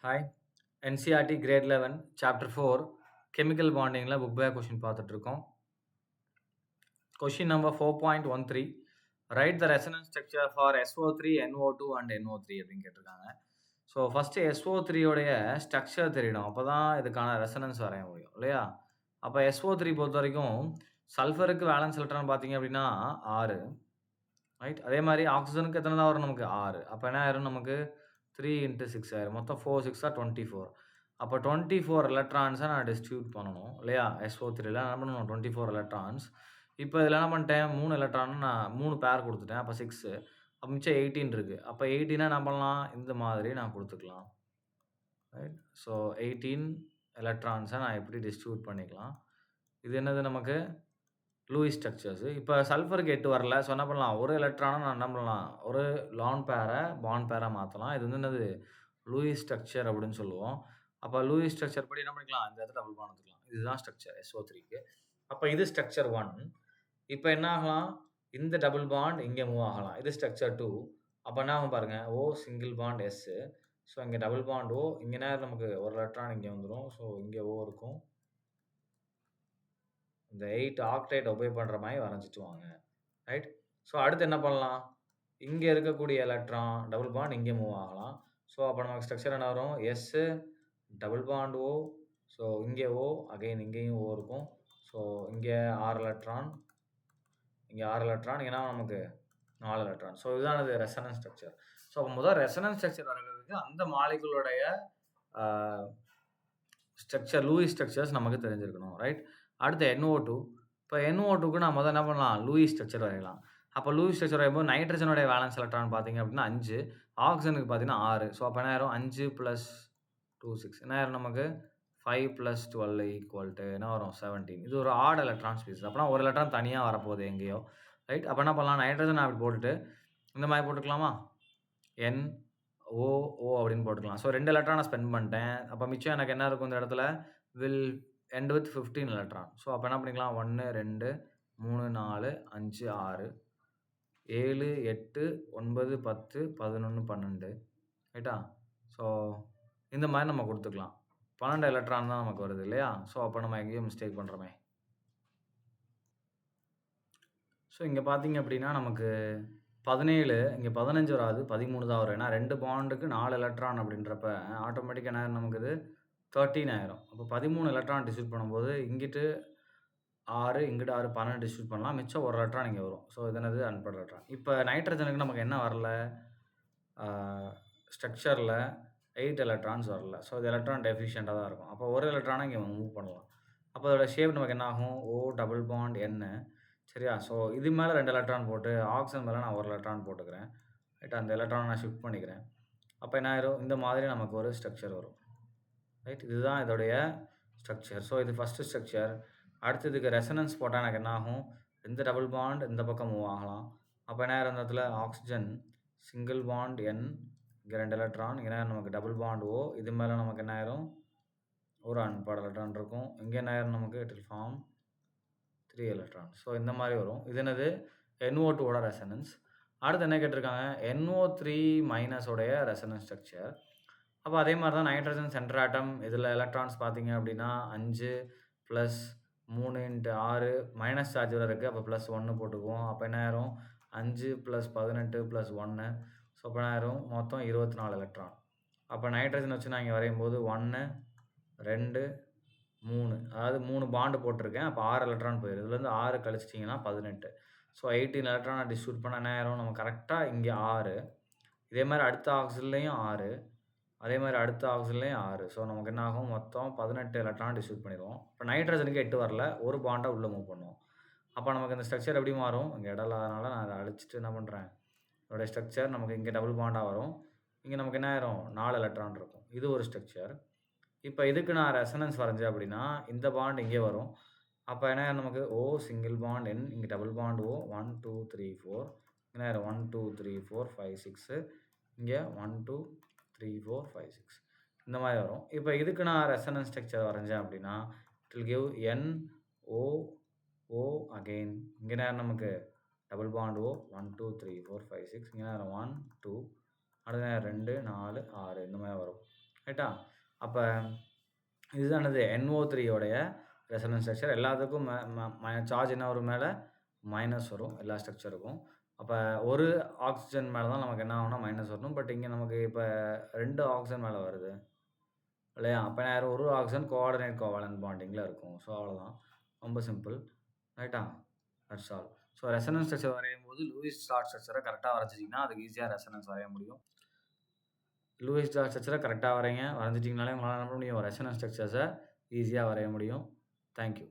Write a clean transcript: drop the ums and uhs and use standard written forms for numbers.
Hi NCERT grade 11 chapter 4 chemical பாண்டிங்கில் book back question பார்த்துட்ருக்கோம். கொஷின் நம்பர் 4.13 write the resonance structure for SO3 NO2 and NO3 அப்படின்னு கேட்டிருக்காங்க. ஸோ ஃபஸ்ட்டு SO3யோடைய ஸ்ட்ரக்சர் தெரியணும், அப்போ தான் இதுக்கான ரெசனன்ஸ் வரைய முடியும் இல்லையா? அப்போ SO3 பொறுத்த வரைக்கும் சல்ஃபருக்கு வேலன்ஸ் எலக்ட்ரான் பார்த்தீங்க அப்படின்னா 6, ரைட்? அதே மாதிரி ஆக்சிஜனுக்கு எத்தனை தான் வரும்? நமக்கு 6. அப்போ என்ன ஆயிரும்? நமக்கு 3 × 6 ஆயிரும். மொத்தம் 4 6 24. அப்போ 24 எலக்ட்ரான்ஸை நான் டிஸ்ட்ரிபியூட் பண்ணணும் இல்லையா? SO3ல என்ன பண்ணணும்? 24 எலக்ட்ரான்ஸ். இப்போ இதில் என்ன பண்ணிட்டேன்? 3 எலக்ட்ரான் நான் 3 பேர் கொடுத்துட்டேன். அப்போ 6. அப்போ மிச்சம் 18 இருக்குது. அப்போ 18 என்ன பண்ணலாம்? இந்த மாதிரி நான் கொடுத்துக்கலாம், ரைட்? ஸோ 18 எலக்ட்ரான்ஸை நான் எப்படி டிஸ்ட்ரிபியூட் பண்ணிக்கலாம்? இது என்னது நமக்கு? Lewis structures. இப்போ சல்ஃபருக்கு 8 வரல. ஸோ என்ன பண்ணலாம்? ஒரு எலக்ட்ரானை நான் என்ன பண்ணலாம்? ஒரு லான் பேரை பாண்ட் பேரா மாற்றலாம். இது வந்து என்னது? லூயிஸ் ஸ்ட்ரக்சர் அப்படின்னு சொல்லுவோம். அப்போ லூயிஸ் ஸ்ட்ரக்சர் படி என்ன பண்ணிக்கலாம்? இந்த இடத்துல டபுள் பாண்ட் எடுத்துக்கலாம். இதுதான் ஸ்ட்ரக்சர் SO3க்கு. அப்போ இது ஸ்ட்ரக்சர் 1. இப்போ என்ன ஆகலாம்? இந்த டபுள் பாண்ட் இங்கே மூவ் ஆகலாம். இது ஸ்ட்ரக்சர் 2. அப்போ என்ன ஆகும் பாருங்க, O single bond S. So இங்கே டபுள் பாண்ட் O. இங்கே நேரம் நமக்கு ஒரு எலக்ட்ரான் இங்கே வந்துடும். ஸோ இங்கே O இருக்கும். இந்த 8 ஆக்டைட் ஒபே பண்ணுற மாதிரி வரைஞ்சிட்டு வாங்க, ரைட்? ஸோ அடுத்து என்ன பண்ணலாம்? இங்கே இருக்கக்கூடிய எலக்ட்ரான் டபுள் பாண்ட் இங்கே மூவ் ஆகலாம். ஸோ அப்போ நமக்கு ஸ்ட்ரக்சர் என்ன வரும்? S double bond O. So இங்கே O, அகைன் இங்கேயும் O இருக்கும். ஸோ இங்கே 6 எலக்ட்ரான், இங்கே 6 எலக்ட்ரான், ஏன்னா நமக்கு 4 எலக்ட்ரான். ஸோ இதுதான் இது ரெசனன்ஸ் ஸ்ட்ரக்சர். ஸோ அப்போ முதல் ரெசனன்ஸ் ஸ்ட்ரக்சர் வரைகிறதுக்கு அந்த மாலிகுலுடைய ஸ்ட்ரக்சர், லூயிஸ் ஸ்ட்ரக்சர்ஸ் நமக்கு தெரிஞ்சிருக்கணும், ரைட்? அடுத்து NO2. இப்போ NO2க்கு நான் முதல்ல என்ன பண்ணலாம்? லூயிஸ் ஸ்ட்ரக்சர் வரையலாம். அப்போ லூயிஸ் ஸ்ட்ரக்சர் வரையும்போது நைட்ரஜனுடைய வேலன்ஸ் எலக்ட்ரான் பார்த்தீங்க அப்படின்னா 5, ஆக்சிஜனுக்கு பார்த்தீங்கன்னா 6. ஸோ அப்போ என்ன ஆயிரும்? 5 + 2 6 என்ன ஆயிரும்? நமக்கு 5 + 12 = என்ன வரும்? 17. இது ஒரு ஆட் எலக்ட்ரான் ஸ்பீஸ். அப்போனா ஒரு எலக்ட்ரான் தனியாக வரப்போகுது எங்கேயோ, ரைட்? அப்போ என்ன பண்ணலாம்? நைட்ரஜன் அப்படி போட்டுட்டு இந்த மாதிரி போட்டுக்கலாமா? NO அப்படின்னு போட்டுக்கலாம். ஸோ 2 எலக்ட்ரானை ஸ்பெண்ட் பண்ணிட்டேன். அப்போ மிச்சம் எனக்கு என்ன இருக்கும் இந்த இடத்துல? Will end with 15 electron. So அப்போ என்ன பண்ணிக்கலாம்? 1 2 3 4 5 6 7 8 9 10 11 12, ரைட்டா? ஸோ இந்த மாதிரி நம்ம கொடுத்துக்கலாம். 12 எலக்ட்ரான் தான் நமக்கு வருது இல்லையா? ஸோ அப்போ நம்ம எங்கேயும் மிஸ்டேக் பண்ணுறோமே. ஸோ இங்கே பார்த்தீங்க அப்படின்னா நமக்கு 17, இங்கே 15 வராது, 13 தான் வரும். ஏன்னா 2 பாண்டுக்கு 4 எலக்ட்ரான் அப்படின்றப்ப ஆட்டோமேட்டிக்காக என்ன ஆயிரும்? நமக்கு இது 13 ஆயிரும். அப்போ 13 எலக்ட்ரான் டிஸ்ட்ரிபியூட் பண்ணும்போது இங்கிட்டு 6, இங்கிட்டு 6, 12 டிஸ்ட்ரிபியூட் பண்ணலாம். மிச்சம் ஒரு எலக்ட்ரான் இங்கே வரும். ஸோ இது என்னது? அன்பேர்ட் எலக்ட்ரான். இப்போ நைட்ரஜனுக்கு நமக்கு என்ன வரல? ஸ்ட்ரக்சரில் 8 எலக்ட்ரான்ஸ் வரல. ஸோ இது எலக்ட்ரான் டெஃபிஷியண்ட்டாக தான் இருக்கும். அப்போ ஒரு எலக்ட்ரானை இங்கே மூவ் பண்ணலாம். அப்போ அதோட ஷேப் நமக்கு என்ன ஆகும்? O double bond N. சரியா? ஸோ இது மேலே 2 எலக்ட்ரான் போட்டு ஆக்சிஜன் மேலே நான் ஒரு எலக்ட்ரான் போட்டுக்கிறேன், ரைட்? அந்த எலக்ட்ரானை நான் ஷிஃப்ட் பண்ணிக்கிறேன். அப்போ என்ன ஆயிரும்? இந்த மாதிரி நமக்கு ஒரு ஸ்ட்ரக்சர் வரும், ரைட்? இதுதான் இதோடைய ஸ்ட்ரக்சர். ஸோ இது ஃபஸ்ட்டு ஸ்ட்ரக்சர். அடுத்து இதுக்கு ரெசனன்ஸ் போட்டால் எனக்கு என்ன ஆகும்? இந்த டபுள் பாண்ட் இந்த பக்கம் மூவ் ஆகலாம். அப்போ என்ன ஆயிரும்? இந்த இடத்துல ஆக்சிஜன் சிங்கிள் பாண்ட் N, இங்கே 2 எலக்ட்ரான், இங்கே நமக்கு டபுள் பாண்ட் O. இது மேலே நமக்கு என்ன ஆயிரும்? ஒரு அன்பேர்ட் எலக்ட்ரான் இருக்கும். இங்கே என்ன ஆயிரும்? நமக்கு it will form 3 electron. So இந்த மாதிரி வரும். இது என்னது? NO2ஓட ரெசனன்ஸ். அடுத்து என்ன கேட்டிருக்காங்க? NO3- உடைய ரெசனன்ஸ் ஸ்ட்ரக்சர். அப்போ அதே மாதிரி தான் நைட்ரஜன் சென்டர் ஆட்டம். இதில் எலக்ட்ரான்ஸ் பார்த்தீங்க அப்படின்னா 5 + 3 × 6 மைனஸ் சார்ஜ் வேறு இருக்குது. அப்போ +1 போட்டுக்குவோம். அப்போ என்ன ஆயிரும்? 5 + 18 + 1. ஸோ அப்போ என்ன ஆயிரும்? மொத்தம் 24 எலக்ட்ரான். அப்போ நைட்ரஜன் வச்சு நான் இங்கே வரையும்போது 1 2 3, அதாவது 3 பாண்டு போட்டிருக்கேன். அப்போ 6 எலக்ட்ரான் போயிடும். இதுலேருந்து 6 கழிச்சிட்டிங்கன்னா 18. ஸோ 18 எலக்ட்ரானை டிஸ்ட்ரிபியூட் பண்ண என்ன ஆயிரும்? நம்ம கரெக்டாக இங்கே 6, இதே மாதிரி அடுத்த ஆக்சிஜன்லேயும் 6, அதே மாதிரி அடுத்த ஆக்சிஜன்லேயும் 6. ஸோ நமக்கு என்ன ஆகும்? மொத்தம் 18 எலக்ட்ரான் டிஸ்ட்ரிபியூட் பண்ணிடுவோம். இப்போ நைட்ரஜனுக்கு 8 வரல, ஒரு பாண்டாக உள்ளே மூவ் பண்ணுவோம். அப்போ நமக்கு இந்த ஸ்ட்ரக்சர் எப்படி மாறும்? இங்கே இடம் இல்லாதனால நான் அதை அழிச்சிட்டு என்ன பண்ணுறேன்? இதோடைய ஸ்ட்ரக்சர் நமக்கு இங்கே டபுள் பாண்டாக வரும். இங்கே நமக்கு என்ன ஆயிரும்? 4 எலக்ட்ரான் இருக்கும். இது ஒரு ஸ்ட்ரக்சர். இப்போ இதுக்கு நான் ரெசனன்ஸ் வரைஞ்சேன் அப்படின்னா இந்த பாண்ட் இங்கே வரும். அப்போ என்ன நமக்கு? O சிங்கிள் பாண்ட் N, இங்கே டபுள் பாண்ட் O. 1 2 3 4, என்ன ஆயிரும்? 1 2 3 4 5 6, இங்கே 1 2 3 4 5 6 இந்த மாதிரி வரும். இப்போ இதுக்கு நான் ரெசனன்ஸ் ஸ்ட்ரக்சர் வரைஞ்சேன் அப்படின்னா it will give NO O again. இங்கே நேரம் நமக்கு டபுள் பாண்ட் O 1 2 3 4 5 6, இங்கே நேரம் 1 2, அடுத்த நேரம் 2 4 6 இந்த மாதிரி வரும், ரைட்டா? அப்ப இதுதானது NO3 உடைய ரெசோனன்ஸ் ஸ்ட்ரக்சர். எல்லாத்துக்கும் சார்ஜ் என்ன வரும் மேல? மைனஸ் வரும் எல்லா ஸ்ட்ரக்சருக்கும். அப்ப ஒரு ஆக்ஸிஜன் மேல தான் நமக்கு என்ன ஆகும்னா மைனஸ் வரணும். பட் இங்க நமக்கு இப்ப 2 ஆக்ஸிஜன் மேல வருது. இல்லையா? அப்ப ஒரு ஆக்ஸிஜன் கோஆர்டினேட் கோவேலன்ட் பாண்டிங்ல இருக்கும். ஸோ அவ்வளோதான். ரொம்ப சிம்பிள். ரைட்டா? That's all. So resonance structure வரையும்போது லூயிஸ் சார்ட் ஸ்ட்ரக்சர கரெக்ட்டா வரைஞ்சிட்டீங்கன்னா, அதுக்கு ஈஸியா ரெசோனன்ஸ் வரைய முடியும். லூயிஸ் சார்ட் ஸ்ட்ரக்சர கரெக்ட்டா வரைங்க. வரைஞ்சிட்டீங்கனாலே உங்களால என்ன பண்ண முடியும்? ரெசோனன்ஸ் ஸ்ட்ரக்சர்ஸ ஈஸியா வரைய முடியும். Thank you.